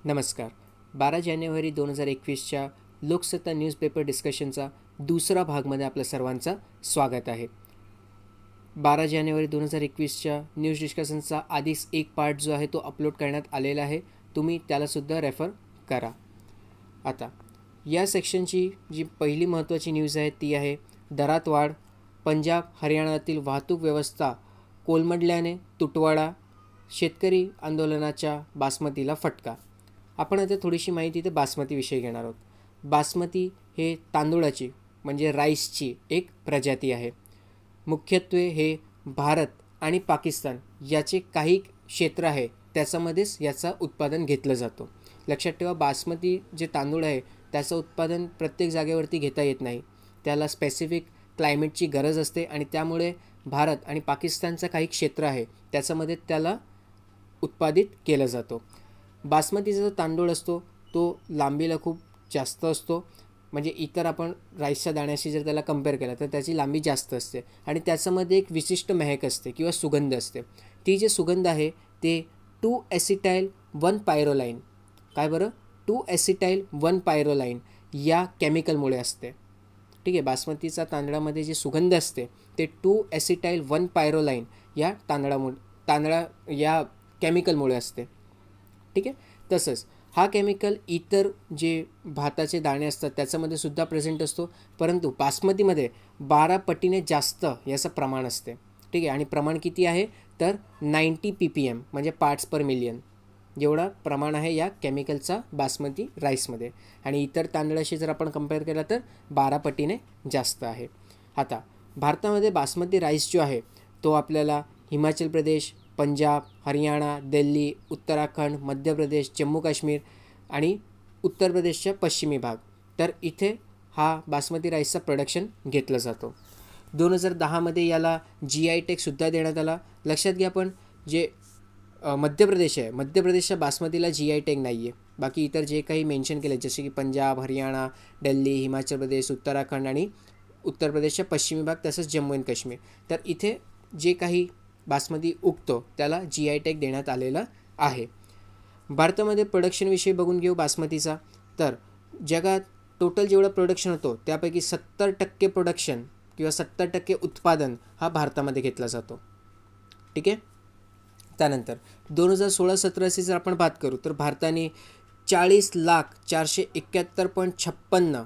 नमस्कार. 12 जानेवारी 2021च्या लोकसत्ता न्यूजपेपर डिस्कशनचा दुसरा भागमध्ये आपल्या सर्वांचं स्वागत आहे. 12 जानेवारी 2021च्या न्यूज डिस्कशनचा आधीच एक पार्ट जो आहे तो अपलोड करण्यात आलेला आहे. तुम्ही त्यालासुद्धा रेफर करा. आता या सेक्शनची जी पहिली महत्त्वाची न्यूज आहे ती आहे दरात वाढ. पंजाब हरियाणातील वाहतूक व्यवस्था कोलमडल्याने तुटवडा. शेतकरी आंदोलनाच्या बासमतीला फटका. आपण आता थोडीशी माहिती ते बासमतीविषयी घेणार आहोत. बासमती हे तांदूळाची म्हणजे राईसची एक प्रजाती आहे. मुख्यत्वे हे भारत आणि पाकिस्तान याचे काही क्षेत्र आहे त्याच्यामध्येच याचं उत्पादन घेतलं जातं. लक्षात ठेवा, बासमती जे तांदूळ आहे त्याचं उत्पादन प्रत्येक जागेवरती घेता येत नाही. त्याला स्पेसिफिक क्लायमेटची गरज असते आणि त्यामुळे भारत आणि पाकिस्तानचं काही क्षेत्र आहे त्याच्यामध्ये त्याला उत्पादित केलं जातो. बासमतीचा जो तांदूळ असतो तो लांबीला खूप जास्त असतो. म्हणजे इतर आपण राईसच्या दाण्याशी जर त्याला कंपेअर केलं तर त्याची लांबी जास्त असते आणि त्याच्यामध्ये एक विशिष्ट महक असते किंवा सुगंध असते. ती जे सुगंध आहे ते 2-acetyl-1-pyroline काय बरं 2-acetyl-1-pyroline या केमिकलमुळे असते. ठीक आहे, बासमतीचा तांदळामध्ये जे सुगंध असते ते 2-acetyl-1-pyroline या तांदळा या केमिकलमुळे असते. ठीक आहे, तसंच हा केमिकल इतर जे भाताचे दाणे असतात त्याच्यामध्ये सुद्धा प्रेझेंट असतो, परंतु बासमतीमध्ये 12 पटीने जास्त याचं प्रमाण असते. ठीक आहे, आणि प्रमाण किती आहे तर 90 ppm म्हणजे पार्ट्स पर मिलियन जेवढा प्रमाण आहे या केमिकलचा बासमती राईसमध्ये. आणि इतर तांदळाशी जर आपण कंपेअर केला तर 12 पटीने जास्त आहे. आता भारतामध्ये बासमती राईस जो आहे तो आपल्याला हिमाचल प्रदेश, पंजाब, हरियाणा, दिल्ली, उत्तराखंड, मध्य प्रदेश, जम्मू काश्मीर आणि उत्तर प्रदेशच्या पश्चिमी भाग तर इथे हा बासमती राईसचा प्रोडक्शन घेतलं जातो. 2010मध्ये याला GI टॅगसुद्धा देण्यात आला. लक्षात घ्या, पण जे मध्य प्रदेश आहे मध्य प्रदेशच्या बासमतीला GI टॅग नाही आहे. बाकी इतर जे काही मेन्शन केले जसे की पंजाब, हरियाणा, दिल्ली, हिमाचल प्रदेश, उत्तराखंड आणि उत्तर प्रदेशच्या पश्चिमी भाग तसंच जम्मू अँड काश्मीर तर इथे जे काही बासमती उगतो त्याला GI टॅग देण्यात आलेला आहे. भारतामध्ये प्रोडक्शनविषयी बघून घेऊ बासमतीचा. तर जगात टोटल जेवढं प्रोडक्शन होतो त्यापैकी 70% प्रोडक्शन किंवा 70% उत्पादन हा भारतामध्ये घेतला जातो. ठीक आहे, त्यानंतर 2016-17ची जर आपण बात करू तर भारताने 40,471.56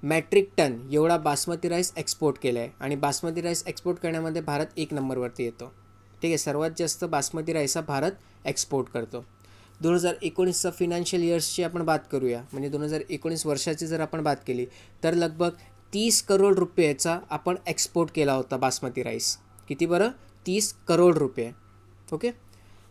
मॅट्रिक टन एवढा बासमती राईस एक्सपोर्ट केला आहे आणि बासमती राईस एक्सपोर्ट करण्यामध्ये भारत 1 नंबरवरती येतो. ठीक आहे, सर्वात जास्त बासमती राईस हा भारत एक्सपोर्ट करतो. 2019चा फिनान्शियल इयर्सची आपण बात करूया, म्हणजे 2019 वर्षाची जर आपण बात केली तर लगभग 30 करोड रुपयाचा आपण एक्सपोर्ट केला होता बासमती राईस. किती बरं 30 करोड रुपये. ओके,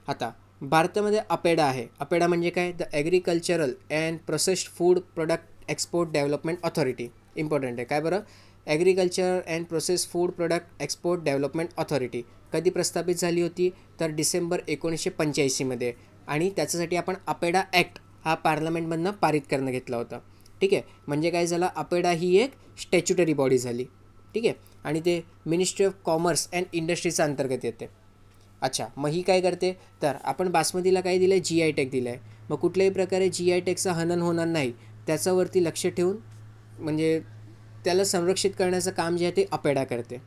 आता भारतामध्ये अपेडा आहे. अपेडा म्हणजे काय, the agricultural and processed food product export development authority. Important आहे. काय बरं agriculture and process food product export development authority कधी प्रस्थापित झाली होती तर डिसेंबर 1985मध्ये आणि त्याच्यासाठी आपण अपेडा ॲक्ट हा पार्लमेंटमधनं पारित करणं घेतला होता. ठीक आहे, म्हणजे काय झालं, अपेडा ही एक स्टॅच्युटरी बॉडी झाली. ठीक आहे, आणि ते मिनिस्ट्री ऑफ कॉमर्स अँड इंडस्ट्रीच्या अंतर्गत येते. अच्छा, मग ही काय करते तर आपण बासमतीला काय दिलं आहे GI टॅग दिलं आहे. मग कुठल्याही प्रकारे GI टॅगचं हनन होणार नाही त्याच्यावरती लक्ष ठेवून म्हणजे त्याला संरक्षित करण्याचं काम जे आहे ते अपेडा करते.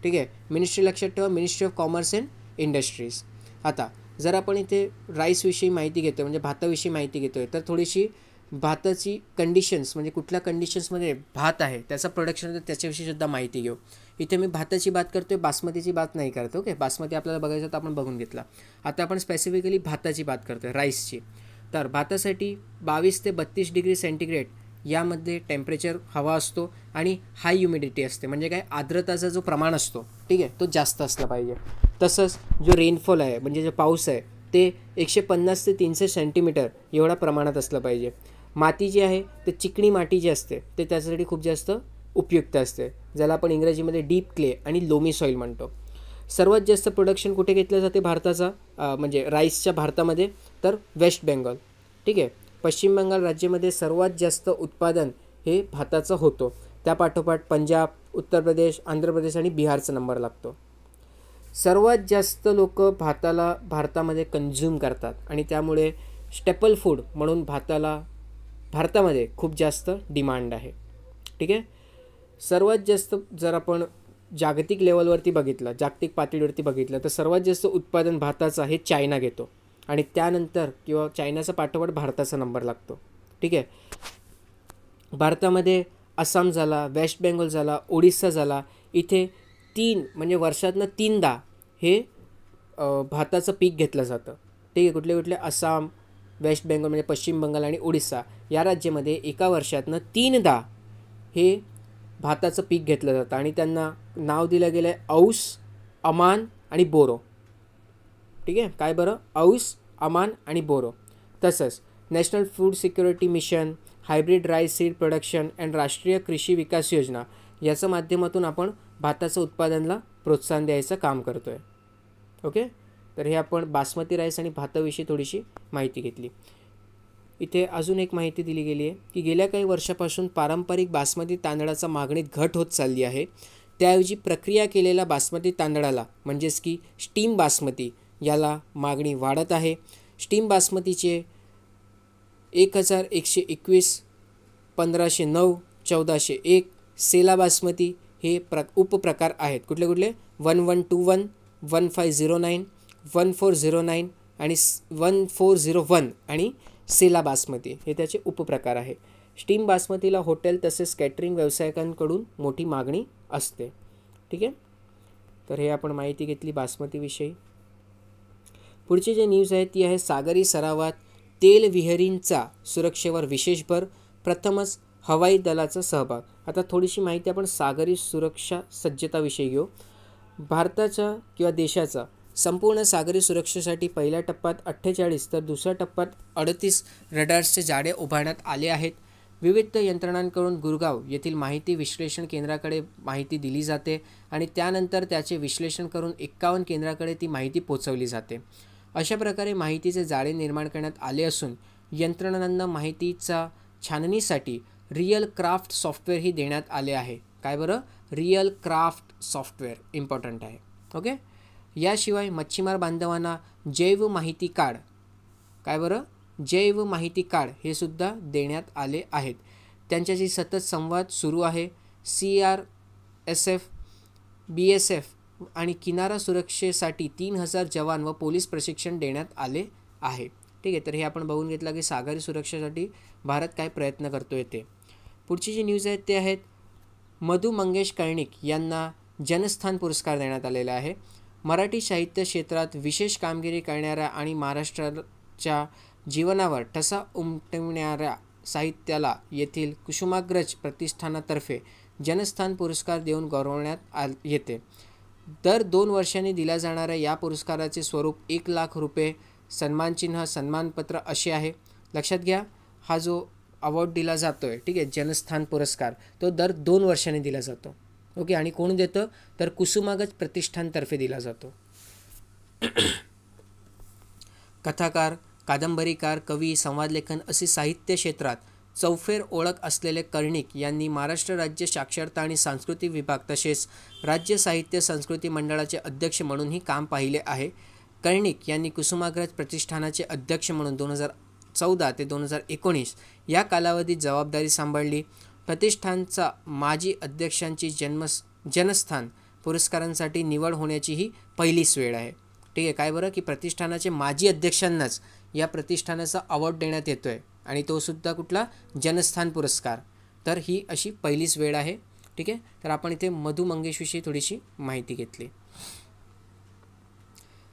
ठीक आहे, मिनिस्ट्री लक्षात ठेवा, ministry of commerce and industries. आता जर आपण इथे राईसविषयी माहिती घेतो म्हणजे भाताविषयी माहिती घेतो आहे तर थोडीशी भाताची कंडिशन्स म्हणजे कुठल्या कंडिशन्समध्ये भात आहे त्याचं प्रोडक्शन होतं त्याच्याविषयी सुद्धा माहिती घेऊ. इथे मी भाताची बात करतो आहे, बासमतीची बात नाही करतो. ओके, बासमती आपल्याला बघायचं तर आपण बघून घेतला. आता आपण स्पेसिफिकली भाताची बात करतो आहे, राईसची. तर भातासाठी 22 ते 32 डिग्री सेंटीग्रेड यामध्ये टेम्परेचर हवा असतो आणि हाय ह्युमिडिटी असते. म्हणजे काय, आर्द्रताचा जो प्रमाण असतो ठीक आहे तो जास्त असला पाहिजे. तसंच जो रेनफॉल आहे म्हणजे जो पाऊस आहे ते 150 ते 300 सेंटीमीटर एवढा प्रमाणात असलं पाहिजे. माती जी आहे ते चिकणी माती जी असते ते त्याच्यासाठी खूप जास्त उपयुक्त असते, ज्याला आपण इंग्रजीमध्ये डीप क्ले आणि लोमी सॉईल म्हणतो. सर्वात जास्त प्रोडक्शन कुठे घेतलं जाते भारताचा म्हणजे राईसच्या भारतामध्ये तर वेस्ट बेंगॉल. ठीक आहे, पश्चिम बंगाल राज्यामध्ये सर्वात जास्त उत्पादन हे भाताचं होतं. त्यापाठोपाठ पंजाब, उत्तर प्रदेश, आंध्र प्रदेश आणि बिहारचा नंबर लागतो. सर्वात जास्त लोक भाताला भारतामध्ये कन्झ्युम करतात आणि त्यामुळे स्टेपल फूड म्हणून भारतामध्ये खूप जास्त डिमांड आहे. ठीक आहे. सर्वात जास्त जर आपण जागतिक लेवलवरती बघितलं, जागतिक पातळीवरती बघितलं, तर सर्वात जास्त उत्पादन भाताचं हे चायना घेतो आणि त्यानंतर किंवा चायनाचा पाठोपाठ भारताचा नंबर लागतो. ठीक आहे. भारतामध्ये आसाम झाला, वेस्ट बेंगॉल झाला, ओडिसा झाला, इथे 3 म्हणजे वर्षातनं 3दा हे भाताचं पीक घेतलं जातं. ठीक आहे. कुठले कुठले? आसाम, वेस्ट बेंगॉल म्हणजे पश्चिम बंगाल आणि ओडिसा या राज्यामध्ये एका वर्षातनं 3दा हे भाताचं पीक घेतलं जातं आणि त्यांना नाव दिलं गेलं आहे औस, अमान आणि बोरो. ठीक आहे. काय बरं? औस, अमान आणि बोरो. तसंच national food security mission, hybrid rice seed production and राष्ट्रीय कृषी विकास योजना याच्या माध्यमातून आपण भाताचं उत्पादनाला प्रोत्साहन द्यायचं काम करतो आहे. ओके. तर हे आपण बासमती राईस आणि भाताविषयी थोडीशी माहिती घेतली. इथे अजून एक माहिती दिली गेली आहे की गेल्या काही वर्षापासून पारंपरिक बासमती तांदळाचा मागणीत घट होत चालली आहे. त्याऐवजी प्रक्रिया केलेल्या बासमती तांदळाला म्हणजेच की स्टीम बासमती याला मागणी वाढत आहे. स्टीम बासमतीचे 1121, 1509, 1401, सेला बासमती हे उपप्रकार आहेत. कुठले कुठले? 1121, 1509, 1409 आणि 1401 आणि सेला बासमती हे त्याचे उपप्रकार आहे. स्टीम बासमतीला हॉटेल तसेच कॅटरिंग व्यावसायिकांकडून मोठी मागणी असते. ठीक आहे. तर हे आपण माहिती घेतली बासमतीविषयी. पुढची जी न्यूज आहे ती आहे सागरी सरावात तेल विहिरींचा सुरक्षेवर विशेष भर, प्रथमच हवाई दलाचा सहभाग. आता थोडीशी माहिती आपण सागरी सुरक्षा सज्जताविषयी घेऊ. भारताच्या किंवा देशाचा संपूर्ण सागरी सुरक्षेसाठी पहिल्या टप्प्यात 48 तर दुसऱ्या टप्प्यात 38 रडार्सचे जाळे उभारण्यात आले आहेत. विविध यंत्रणांकडून गुरगाव येथील माहिती विश्लेषण केंद्राकडे माहिती दिली जाते आणि त्यानंतर त्याचे विश्लेषण करून 51 केंद्राकडे ती माहिती पोचवली जाते. अशा प्रकारे माहितीचे जाळे निर्माण करण्यात आले असून यंत्रणांना माहितीचा छाननीसाठी रिअल क्राफ्ट सॉफ्टवेअरही देण्यात आले आहे. काय बरं? रिअल क्राफ्ट सॉफ्टवेअर इम्पॉर्टंट आहे. ओके. याशिवाय मच्छीमार बांधवांना जैव माहिती कार्ड, काय बरं? जैव माहिती कार्ड हे सुद्धा देण्यात आले आहेत. त्यांच्याशी सतत संवाद सुरू आहे. CRSF, BSF आणि किनारा सुरक्षेसाठी 3000 जवान व पोलीस प्रशिक्षण देण्यात आले आहे. ठीक आहे. तर हे आपण बघून घेतलं की सागरी सुरक्षेसाठी भारत काय प्रयत्न करतोय ते. पुढची जी न्यूज आहेत ते आहेत मधु मंगेश कर्णिक यांना जनस्थान पुरस्कार देण्यात आलेला आहे. मराठी साहित्य क्षेत्रात विशेष कामगिरी करणाऱ्या आणि महाराष्ट्राच्या जीवनावर ठसा उमटविणाऱ्या साहित्याला येथील कुसुमाग्रज प्रतिष्ठानातर्फे जनस्थान पुरस्कार देऊन गौरवण्यात येते. दर 2 वर्षांनी दिल्या जाणाऱ्या या पुरस्काराचे स्वरूप 1 लाख रुपये, सन्मानचिन्ह, सन्मानपत्र असे आहे. लक्षात घ्या, हा जो अवॉर्ड दिला जातो आहे, ठीक आहे, जनस्थान पुरस्कार, तो दर 2 वर्षांनी दिला जातो. ओके. आणि कोण देतं? तर कुसुमाग्रज प्रतिष्ठानतर्फे दिला जातो. कथाकार, कादंबरीकार, कवी, संवादलेखन असे साहित्य क्षेत्रात चौफेर ओळख असलेले कर्णिक यांनी महाराष्ट्र राज्य साक्षरता आणि सांस्कृतिक विभाग तसेच राज्य साहित्य संस्कृती मंडळाचे अध्यक्ष म्हणूनही काम पाहिले आहे. कर्णिक यांनी कुसुमाग्रज प्रतिष्ठानाचे अध्यक्ष म्हणून 2014 ते 2019 या कालावधीत जबाबदारी सांभाळली. प्रतिष्ठानचा माजी अध्यक्षांची जनस्थान पुरस्कारांसाठी निवड होण्याची ही पहिलीच वेळ आहे. ठीक आहे. काय बरं? की प्रतिष्ठानाचे माजी अध्यक्षांनाच या प्रतिष्ठानाचा अवॉर्ड देण्यात येतो आहे आणि तो सुद्धा कुठला? जनस्थान पुरस्कार. तर ही अशी पहिलीच वेळ आहे. ठीक आहे. तर आपण इथे मधु मंगेशविषयी थोडीशी माहिती घेतली.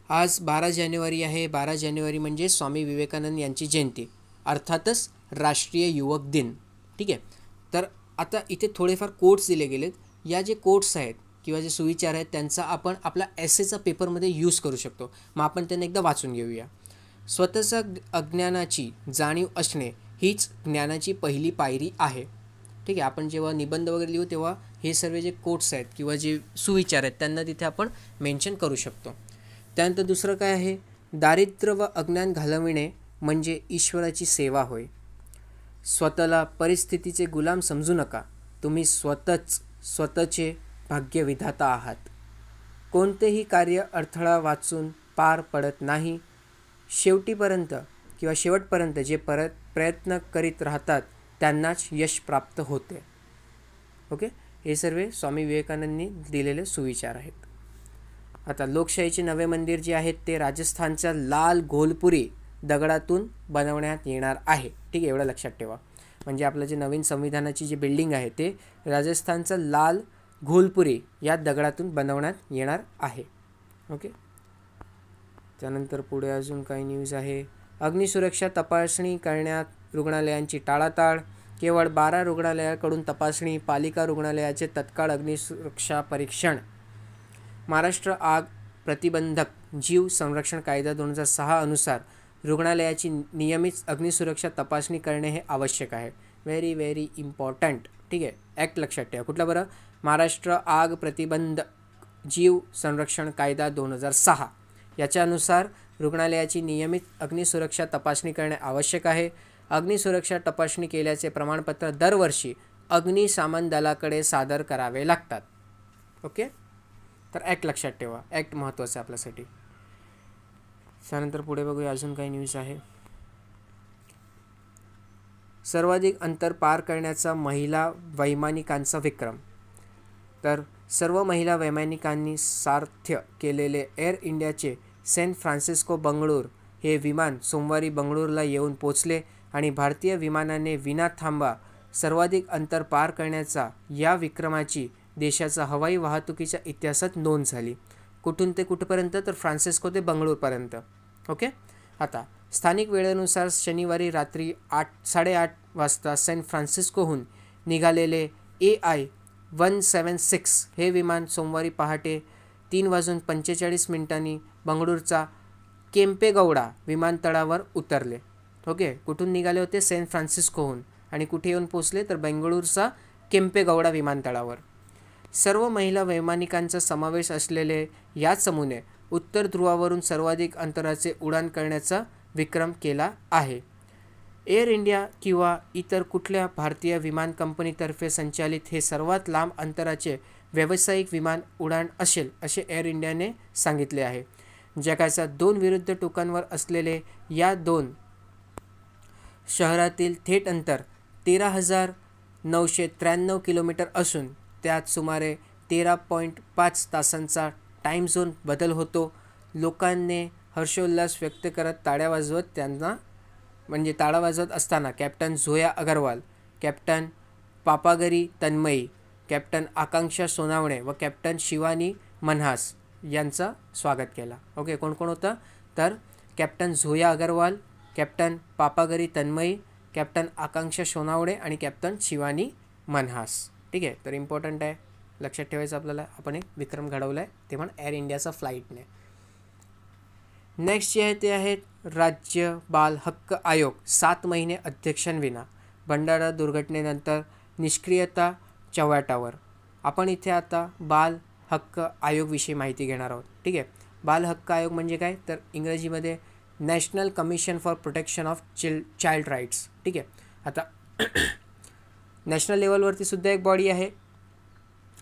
आज 12 जानेवारी आहे. 12 जानेवारी म्हणजे स्वामी विवेकानंद यांची जयंती, अर्थातच राष्ट्रीय युवक दिन. ठीक आहे. तर आता इथे थोडेफार कोट्स दिले गेलेत. या जे कोट्स आहेत किंवा जे सुविचार आहेत त्यांचा आपण आपला एसेचा पेपरमध्ये यूज करू शकतो. मग आपण त्यांना एकदा वाचून घेऊया. स्वतःच्या अज्ञानाची जाणीव असणे हीच ज्ञानाची पहिली पायरी आहे. ठीक आहे. आपण जेव्हा निबंध वगैरे लिहू तेव्हा हे सर्व जे कोट्स आहेत किंवा जे सुविचार आहेत त्यांना तिथे आपण मेन्शन करू शकतो. त्यानंतर दुसरं काय आहे? दारिद्र्य व अज्ञान घालविणे म्हणजे ईश्वराची सेवा होय. स्वतःला परिस्थितीचे गुलाम समजू नका. तुम्ही स्वतःचे भाग्यविधाता आहात. कोणतेही कार्य अडथळा वाचून पार पडत नाही. शेवटीपर्यंत किंवा शेवटपर्यंत जे प्रयत्न करीत राहतात त्यांनाच यश प्राप्त होते. ओके, हे सर्व स्वामी विवेकानंदांनी दिलेले सुविचार आहेत. आता लोकशाहीचे नवे मंदिर जे आहेत ते राजस्थानच्या लाल घोलपुरी दगडातून बनवण्यात येणार आहे. ठीक आहे, एवढं लक्षात ठेवा. म्हणजे आपलं जे नवीन संविधानाची जी बिल्डिंग आहे ते राजस्थानचं लाल घोलपुरी या दगडातून बनवण्यात येणार आहे. ओके, त्यानंतर पुढे अजून काही न्यूज आहे. अग्निसुरक्षा तपासणी करण्यात रुग्णालयांची टाळाटाळ. केवळ 12 रुग्णालयाकडून तपासणी. पालिका रुग्णालयाचे तत्काळ अग्निसुरक्षा परीक्षण. महाराष्ट्र आग प्रतिबंधक जीव संरक्षण कायदा 2006 अनुसार रुग्णालयाची नियमित अग्निसुरक्षा तपासणी करणे हे आवश्यक आहे. Very very important. ठीक आहे, ॲक्ट लक्षात ठेवा. कुठला बरं? महाराष्ट्र आग प्रतिबंध जीव संरक्षण कायदा 2006 याच्यानुसार रुग्णालयाची नियमित अग्निसुरक्षा तपासणी करणे आवश्यक आहे. अग्निसुरक्षा तपासणी केल्याचे प्रमाणपत्र दरवर्षी अग्निशमन दलाकडे सादर करावे लागतात. ओके, तर ॲक्ट लक्षात ठेवा. ॲक्ट महत्त्वाचं आहे आपल्यासाठी. त्यानंतर पुढे बघूया अजून काही न्यूज आहे. सर्वाधिक अंतर पार करण्याचा महिला वैमानिकांचा विक्रम. तर सर्व महिला वैमानिकांनी साध्य केलेले एअर इंडियाचे सॅन फ्रान्सिस्को बंगळूर हे विमान सोमवारी बंगळूरला येऊन पोचले आणि भारतीय विमानाने विना थांबा सर्वाधिक अंतर पार करण्याचा या विक्रमाची देशाचा हवाई वाहतुकीच्या इतिहासात नोंद झाली. कुठून ते कुठपर्यंत? तर फ्रान्सिस्को ते बंगळूरपर्यंत. ओके, आता स्थानिक वेळेनुसार शनिवारी रात्री 8:30 वाजता सॅन फ्रान्सिस्कोहून निघालेले AI-176 हे विमान सोमवारी पहाटे 3:45 बंगळूरचा केम्पेगौडा विमानतळावर उतरले. ओके, कुठून निघाले होते? सॅन फ्रान्सिस्कोहून. आणि कुठे येऊन पोचले? तर बेंगळूरचा केम्पेगौडा विमानतळावर. सर्व महिला वैमानिकांचा समावेश असलेले या चमूने उत्तर ध्रुवावरून सर्वाधिक अंतराचे उड्डाण करण्याचा विक्रम केला आहे. एअर इंडिया किंवा इतर कुठल्या भारतीय विमान कंपनीतर्फे संचालित हे सर्वात लांब अंतराचे व्यावसायिक विमान उड्डाण असेल असे एअर इंडियाने सांगितले आहे. जगाच्या 2 विरुद्ध टोकांवर असलेले या 2 शहरातील थेट अंतर 13,993 किलोमीटर असून त्यात सुमारे 13.5 तासांचा टाईम झोन बदल होतो. लोकांनी हर्षोल्लास व्यक्त करत ताळ्या वाजवत असताना captain Zoya Agarwal, captain Papagari Tanmayi, captain Akanksha Sonawane व कॅप्टन शिवानी मनहास यांचं स्वागत केलं. ओके, कोण कोण होतं? तर captain Zoya Agarwal, captain Papagari Tanmayi, captain Akanksha Sonawane आणि कॅप्टन शिवानी मनहास. ठीक आहे, तर इम्पॉर्टंट आहे, लक्षात ठेवायचं आपल्याला. आपण एक विक्रम घडवला आहे, ते पण एअर इंडियाचा फ्लाईटने. नेक्स्ट जे आहे ते आहेत राज्य बाल हक्क आयोग 7 महिने अध्यक्षांविना. भंडारा दुर्घटनेनंतर निष्क्रियता चव्हाट्यावर. आपण इथे आता बाल हक्क आयोगविषयी माहिती घेणार आहोत. ठीक आहे, बाल हक्क आयोग म्हणजे काय? तर इंग्रजीमध्ये national commission for protection of child rights. ठीक आहे, आता नॅशनल लेवलवरती सुद्धा एक बॉडी आहे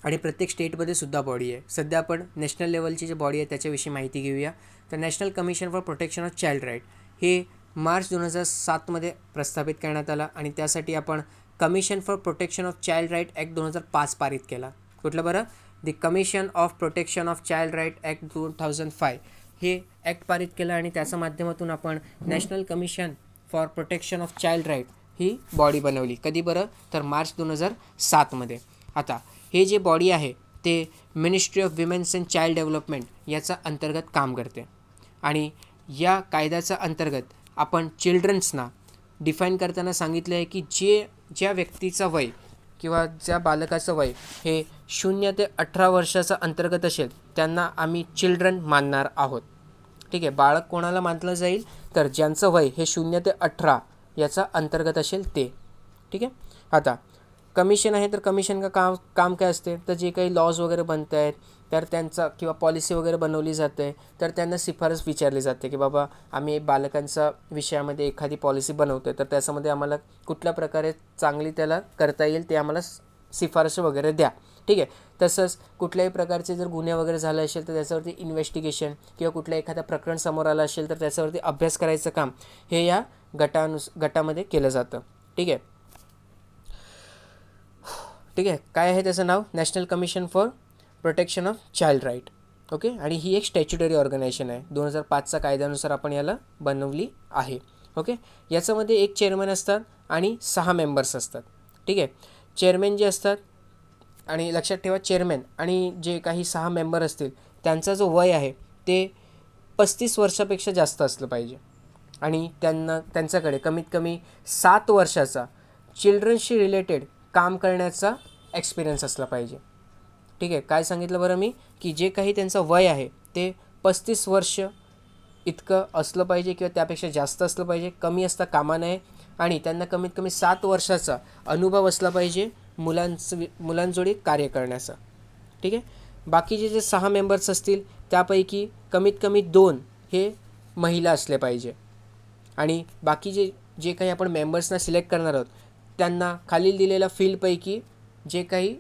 आणि प्रत्येक स्टेटमध्ये सुद्धा बॉडी आहे. सध्या आपण नॅशनल लेवलची जी बॉडी आहे त्याच्याविषयी माहिती घेऊया. तर national commission for protection of child right हे मार्च 2007 प्रस्थापित करण्यात आला आणि त्यासाठी आपण commission for protection of child right act 2005 पारित केला. कुठलं बरं? The commission of protection of child right act 2005 हे ॲक्ट पारित केलं आणि त्याच्या माध्यमातून आपण national commission for protection of child right ही बॉडी बनवली. कधी बरं? तर मार्च 2007. आता हे जे बॉडी आहे ते ministry of women's and child development याचा अंतर्गत काम करते आणि या कायद्याच्या अंतर्गत आपण चिल्ड्रन्सना डिफाईन करताना सांगितलं आहे की ज्या व्यक्तीचं वय किंवा ज्या बालकाचं वय हे 0 ते 18 वर्षाचा अंतर्गत असेल त्यांना आम्ही चिल्ड्रन मानणार आहोत. ठीक आहे, बाळक कोणाला मानलं जाईल? तर ज्यांचं वय हे 0 ते 18 याचा अंतर्गत असेल ते. ठीक आहे, आता कमिशन आहे तर कमिशन का काम काय असते? तर जे काही लॉज वगैरे बनत आहेत तर त्यांचा किंवा पॉलिसी वगैरे बनवली जाते तर त्यांना शिफारस विचारली जाते की बाबा आम्ही बालकांच्या विषयामध्ये एखादी पॉलिसी बनवतो आहे तर त्याच्यामध्ये आम्हाला कुठल्या प्रकारे चांगली त्याला करता येईल ते आम्हाला शिफारस वगैरे द्या. ठीक आहे. तसंच कुठल्याही प्रकारचे जर गुन्हे वगैरे झाले असेल तर त्याच्यावरती इन्व्हेस्टिगेशन किंवा कुठलं एखादं प्रकरण समोर आलं असेल तर त्याच्यावरती अभ्यास करायचं काम हे या गटामध्ये केलं जातं. ठीक आहे. ठीक आहे. काय आहे त्याचं नाव? National commission for protection of child right. Okay. आणि ही एक स्टॅच्युटरी ऑर्गनायझेशन आहे. 2005चा कायद्यानुसार आपण याला बनवली आहे. ओके. याच्यामध्ये एक चेअरमन असतात आणि 6 मेंबर्स असतात. ठीक आहे. चेअरमॅन जे असतात, आणि लक्षात ठेवा चेअरमॅन आणि जे काही 6 मेंबर असतील त्यांचा जो वय आहे ते 35 वर्षापेक्षा जास्त असलं पाहिजे आणि त्यांच्याकडे कमीत कमी 7 वर्षाचा चिल्ड्रन्सशी रिलेटेड काम करण्याचा एक्सपिरियन्स असला पाहिजे. ठीक आहे. काय सांगितलं बरं मी, की जे काही त्यांचं वय आहे ते 35 वर्ष इतकं असलं पाहिजे किंवा त्यापेक्षा जास्त असलं पाहिजे, कमी असता कामा नये, आणि त्यांना कमीत कमी 7 वर्षाचा अनुभव असला पाहिजे मुलांजोडी कार्य करण्याचा. ठीक आहे. बाकीचे जे 6 मेंबर्स असतील त्यापैकी कमीत कमी 2 हे महिला असले पाहिजे, आणि बाकीचे जे काही आपण मेंबर्सना सिलेक्ट करणार आहोत त्यांना खालील दिलेल्या फील्डपैकी जे काही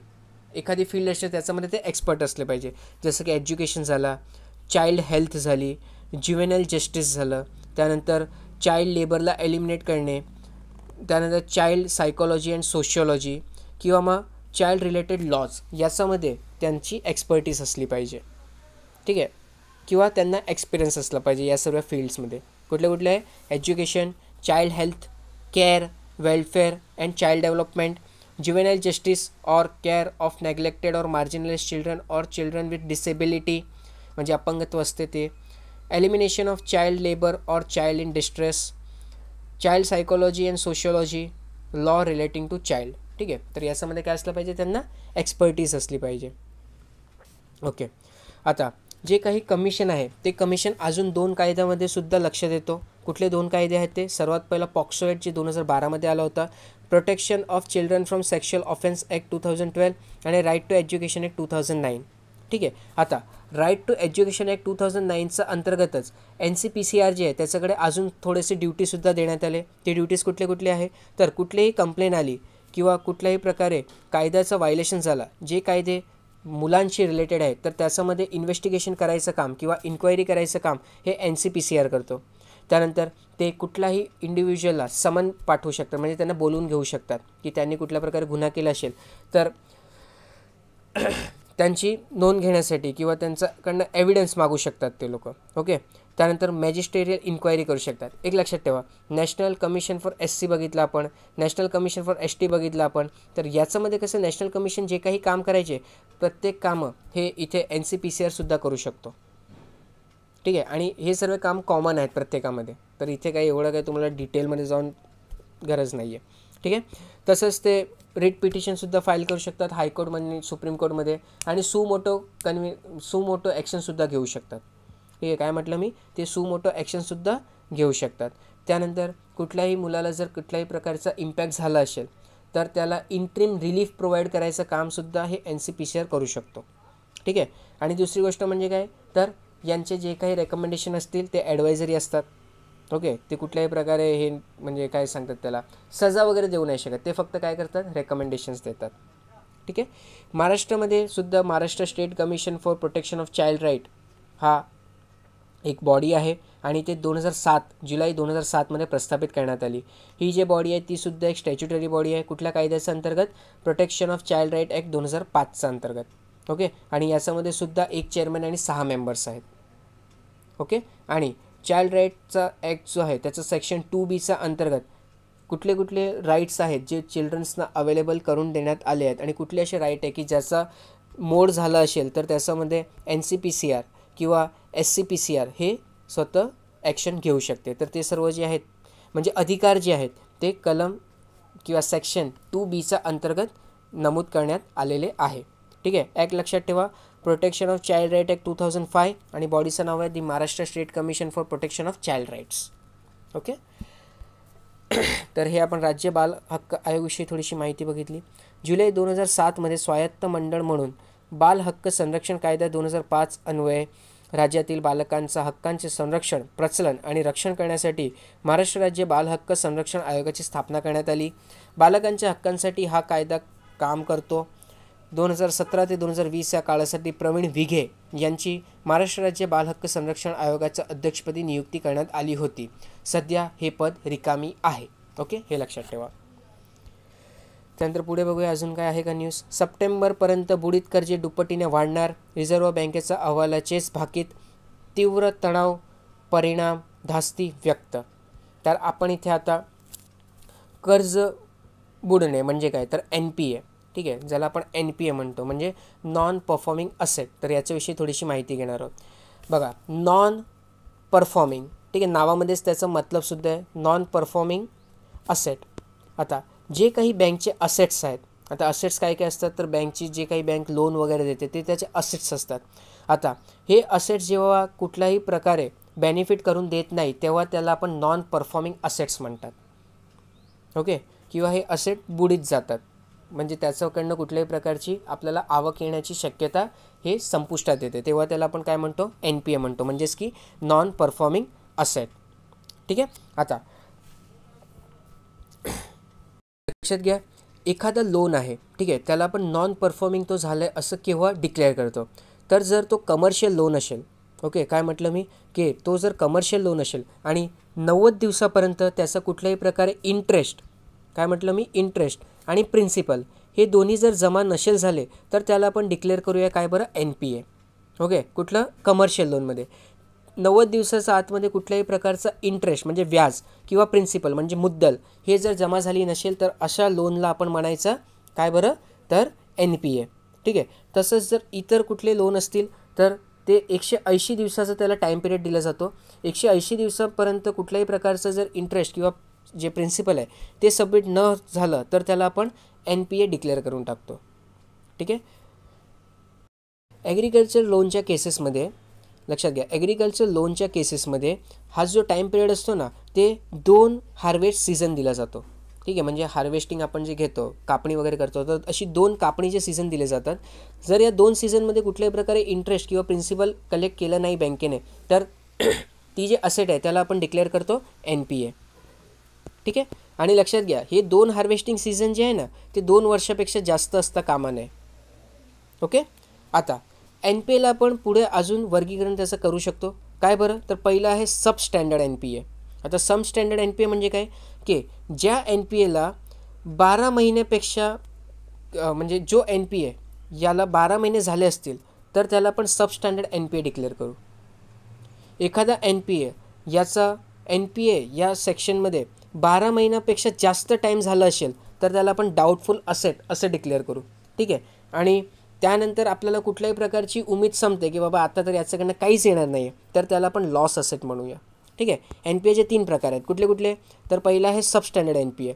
एखादी फील्ड असते त्याच्यामध्ये ते एक्सपर्ट असले पाहिजे. जसं की एज्युकेशन झाला, चाइल्ड हेल्थ झाली, ज्युवेनाइल जस्टिस झालं, त्यानंतर चाइल्ड लेबरला एलिमिनेट करणे, त्यानंतर चाइल्ड सायकोलॉजी अँड सोशिओलॉजी किंवा मग चाइल्ड रिलेटेड लॉज याच्यामध्ये त्यांची एक्सपर्टीज असली पाहिजे. ठीक आहे. किंवा त्यांना एक्सपिरियन्स असला पाहिजे या सर्व फील्ड्समध्ये. कुठले आहे? Education, child health care, welfare and child development, juvenile justice or care of neglected or marginalise children or children with disability म्हणजे अपंगत्व असते ते, elimination of child labour or child in distress, child psychology and sociology, law relating to child. ठीक आहे. तर याच्यामध्ये काय असलं पाहिजे? त्यांना एक्सपर्टीज असली पाहिजे. ओके. आता जे काही कमिशन आहे ते कमिशन अजून 2 कायद्यामध्ये सुद्धा लक्ष देतो. कुठले 2 कायदे आहेत ते? सर्वात पहिला पॉक्सो ॲक्ट जे 2012मध्ये आला होता, protection of children from sexual offence act 2012 आणि राईट टू एज्युकेशन ॲक्ट 2009. ठीक आहे. आता राईट टू एज्युकेशन ॲक्ट 2009चा अंतर्गतच NCPCR जे आहे त्याच्याकडे अजून थोडेसे ड्युटीसुद्धा देण्यात आले. ते ड्युटीज कुठले आहे? तर कुठलीही कंप्लेन आली किंवा कुठल्याही प्रकारे कायद्याचं व्हायलेशन झाला, जे कायदे मुलांशी रिलेटेड आहेत तर त्याच्यामध्ये इन्व्हेस्टिगेशन करायचं काम किंवा इन्क्वायरी करायचं काम हे NCPCR करतो. त्यानंतर ते कुठलाही इंडिव्हिज्युअलला समन पाठवू शकतात, म्हणजे त्यांना बोलवून घेऊ शकतात की त्यांनी कुठल्या प्रकारे गुन्हा केला असेल तर त्यांची नोंद घेण्यासाठी किंवा त्यांच्याकडनं एव्हिडन्स मागू शकतात ते लोक. ओके. त्यानंतर मॅजिस्ट्रेरियल इन्क्वायरी करू शकतात. एक लक्षात ठेवा, नॅशनल कमिशन फॉर SC बघितलं आपण, नॅशनल कमिशन फॉर ST बघितलं आपण, तर याच्यामध्ये कसं नॅशनल कमिशन जे काही काम करायचे प्रत्येक कामं हे इथे NCPCRसुद्धा करू शकतो. ठीक आहे. आणि हे सर्व काम कॉमन आहेत प्रत्येकामध्ये, तर इथे काही एवढं काही तुम्हाला डिटेलमध्ये जाऊन गरज नाही आहे. ठीक आहे. तसंच ते रिट पिटिशनसुद्धा फाईल करू शकतात हायकोर्टमध्ये, सुप्रीम कोर्टमध्ये, आणि सुमोटो ॲक्शनसुद्धा घेऊ शकतात. ठीक आहे. काय म्हटलं मी? ते सुमोटो ॲक्शनसुद्धा घेऊ शकतात. त्यानंतर कुठल्याही मुलाला जर कुठल्याही प्रकारचा इम्पॅक्ट झाला असेल तर त्याला इंट्रीम रिलीफ प्रोव्हाइड करायचं कामसुद्धा हे NCPCR करू शकतो. ठीक आहे. आणि दुसरी गोष्ट म्हणजे काय, तर यांचे जे काही रेकमेंडेशन असतील ते ॲडवायझरी असतात. ओके. ते कुठल्याही प्रकारे हे म्हणजे काय सांगतात त्याला सजा वगैरे देऊ नाही शकत, ते फक्त काय करतात? रेकमेंडेशन्स देतात. ठीक आहे. महाराष्ट्रामध्ये सुद्धा Maharashtra state commission for protection of child right हा एक बॉडी आहे आणि ते जुलै 2007मध्ये प्रस्थापित करण्यात आली. ही जी बॉडी आहे ती सुद्धा एक स्टॅच्युटरी बॉडी आहे. कुठल्या कायद्याच्या अंतर्गत? Protection of child right act 2005चा अंतर्गत. ओके. आणि याच्यामध्ये सुद्धा एक चेअरमॅन आणि 6 मेंबर्स आहेत. ओके. आणि चाइल्ड राईटचा ॲक्ट जो आहे त्याचं सेक्शन 2B अंतर्गत कुठले राईट्स आहेत जे चिल्ड्रन्सना अवेलेबल करून देण्यात आले आहेत, आणि कुठले असे राईट आहे की ज्याचा मोड झाला असेल तर त्याच्यामध्ये NCPCR किंवा SCPCR हे स्वतः ॲक्शन घेऊ शकते. तर ते सर्व जे आहेत म्हणजे अधिकार जे आहेत ते कलम किंवा सेक्शन 2B अंतर्गत नमूद करण्यात आलेले आहे. ठीक आहे. ॲक्ट लक्षात ठेवा, protection of child right act 2005, आणि बॉडीचं नाव आहे the Maharashtra state commission for protection of child rights. Okay. तर हे आपण राज्य बाल हक्क आयोगाविषयी थोडीशी माहिती बघितली. जुलै 2007मध्ये स्वायत्त मंडळ म्हणून बाल हक्क संरक्षण कायदा 2005 अन्वये राज्यातील बालकांचा हक्कांचे संरक्षण, प्रचलन आणि रक्षण करण्यासाठी महाराष्ट्र राज्य बाल हक्क संरक्षण आयोगाची स्थापना करण्यात आली. बालकांच्या हक्कांसाठी हा कायदा काम करतो. 2017 ते 2020 या काळासाठी प्रवीण विघे यांची महाराष्ट्र राज्य बालहक्क संरक्षण आयोगाच्या अध्यक्षपदी नियुक्ती करण्यात आली होती. सध्या हे पद रिकामी आहे. ओके, हे लक्षात ठेवा. त्यानंतर पुढे बघूया अजून काय आहे का न्यूज. सप्टेंबरपर्यंत बुडीत कर्जे दुप्पटीने वाढणार. रिझर्व्ह बँकेचा अहवालाचेच भाकीत तीव्र तणाव परिणाम धास्ती व्यक्त. तर आपण इथे आता कर्ज बुडणे म्हणजे काय तर NPA, ठीक आहे, ज्याला आपण NPA म्हणतो म्हणजे नॉन परफॉर्मिंग असेट. तर याच्याविषयी थोडीशी माहिती घेणार आहोत. बघा, नॉन परफॉर्मिंग, ठीक आहे, नावामध्येच त्याचा मतलबसुद्धा आहे नॉन परफॉर्मिंग असेट. आता जे काही बँकचे असेट्स आहेत, आता असेट्स काय काय असतात तर बँकची जे काही बँक लोन वगैरे देते ते त्याचे असेट्स असतात. आता हे असेट्स जेव्हा कुठल्याही प्रकारे बेनिफिट करून देत नाही तेव्हा त्याला आपण नॉन परफॉर्मिंग असेट्स म्हणतात. ओके, किंवा हे असेट बुडीत जातात म्हणजे त्याच्याकडनं कुठल्याही प्रकारची आपल्याला आवक येण्याची शक्यता हे संपुष्टात येते, तेव्हा त्याला आपण काय म्हणतो NPA म्हणतो, म्हणजेच की नॉन परफॉर्मिंग असेट. ठीक आहे. आता लक्षात घ्या, एखादा लोन आहे, ठीक आहे, त्याला आपण नॉन परफॉर्मिंग तो झालं आहे असं केव्हा डिक्लेअर करतो तर जर तो कमर्शियल लोन असेल. ओके, काय म्हटलं मी की तो जर कमर्शियल लोन असेल आणि 90 दिवसापर्यंत त्याचा कुठल्याही प्रकारे इंटरेस्ट, काय म्हटलं मी इंटरेस्ट आणि प्रिन्सिपल हे दोन्ही जर जमा नसेल झाले तर त्याला आपण डिक्लेअर करूया काय बरं NPA. ओके, कुठलं कमर्शियल लोनमध्ये 90 दिवसाच्या आतमध्ये कुठल्याही प्रकारचा इंटरेस्ट म्हणजे व्याज किंवा प्रिन्सिपल म्हणजे मुद्दल हे जर जमा झाली नसेल तर अशा लोनला आपण म्हणायचं काय बरं तर NPA. ठीक आहे. तसंच जर इतर कुठले लोन असतील तर ते 180 दिवसाचा त्याला टाईम पिरियड दिला जातो. 180 दिवसापर्यंत कुठल्याही प्रकारचं जर इंटरेस्ट किंवा जे प्रिन्सिपल आहे ते सबमिट न झालं तर त्याला आपण NPA डिक्लेअर करून टाकतो. ठीक आहे. ॲग्रिकल्चर लोनच्या केसेसमध्ये लक्षात घ्या, ॲग्रिकल्चर लोनच्या केसेसमध्ये हा जो टाईम पिरियड असतो ना ते 2 हार्वेस्ट सीझन दिला जातो. ठीक आहे, म्हणजे हार्वेस्टिंग आपण जे घेतो कापणी वगैरे करतो तर अशी 2 कापणीचे सीझन दिले जातात. जर या 2 सीझनमध्ये कुठल्याही प्रकारे इंटरेस्ट किंवा प्रिन्सिपल कलेक्ट केलं नाही बँकेने तर ती जे असेट आहे त्याला आपण डिक्लेअर करतो NPA. ठीक आहे. आणि लक्षात घ्या, हे 2 हार्वेस्टिंग सीझन जे आहे ना ते 2 वर्षापेक्षा जास्त असता कामा नये. ओके. आता NPAला आपण पुढे अजून वर्गीकरण त्याचं करू शकतो. काय बरं तर पहिलं आहे सब स्टँडर्ड NPA. आता सब स्टँडर्ड NPA म्हणजे काय की ज्या NPAला 12 महिन्यापेक्षा म्हणजे जो NPA याला 12 महिने झाले असतील तर त्याला आपण सब स्टँडर्ड NPA डिक्लेअर करू. एखादा NPA याचा NPA या सेक्शनमध्ये 12 महिन्यापेक्षा जास्त टाईम झाला असेल तर त्याला आपण डाऊटफुल असेट असं डिक्लेअर करू. ठीक आहे. आणि त्यानंतर आपल्याला कुठल्याही प्रकारची उमेद संपते की बाबा आता तर याच्याकडनं काहीच येणार नाही तर त्याला आपण लॉस असेट म्हणूया. ठीक आहे. NPAचे 3 प्रकार आहेत. कुठले कुठले तर पहिला आहे सब स्टँडर्ड NPA.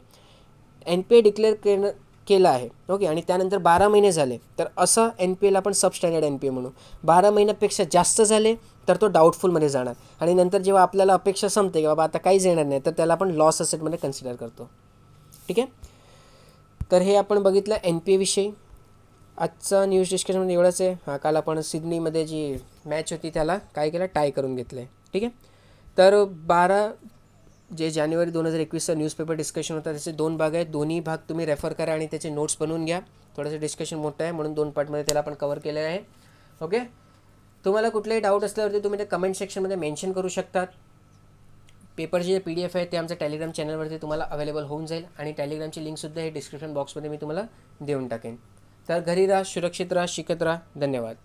NPA डिक्लेअर केला आहे. ओके. आणि त्यानंतर 12 महिने झाले तर असं NPAला आपण सब स्टँडर्ड NPA म्हणू. 12 महिन्यापेक्षा जास्त झाले तर तो डाऊटफुलमध्ये जाणार आणि नंतर जेव्हा आपल्याला अपेक्षा संपते की बाबा आता काहीच येणार नाही तर त्याला आपण लॉस असेटमध्ये कन्सिडर करतो. ठीक आहे. तर हे आपण बघितलं NPA विषयी. आजचा न्यूज डिस्कशनमध्ये एवढंच आहे. हा, काल आपण सिडनीमध्ये जी मॅच होती त्याला काय केलं टाय करून घेतलं आहे. ठीक आहे. तर 12 जे जानेवारी 2021चा न्यूजपेपर डिस्कशन होता त्याचे 2 भाग आहेत. दोन्ही भाग तुम्ही रेफर करा आणि त्याचे नोट्स बनवून घ्या. थोडंसं डिस्कशन मोठं आहे म्हणून 2 पार्टमध्ये त्याला आपण कवर केलेलं आहे. ओके. तुम्हाला कुठलेही डाऊट असल्यावरती तुम्ही ते कमेंट सेक्शनमध्ये मेन्शन करू शकतात. पेपरचे जे PDF आहे ते आमच्या टेलिग्राम चॅनलवरती तुम्हाला अवेलेबल होऊन जाईल आणि टेलिग्रामची लिंकसुद्धा हे डिस्क्रिप्शन बॉक्समध्ये मी तुम्हाला देऊन टाकेन. तर घरी राहा, सुरक्षित राहा, शिकत राहा. धन्यवाद.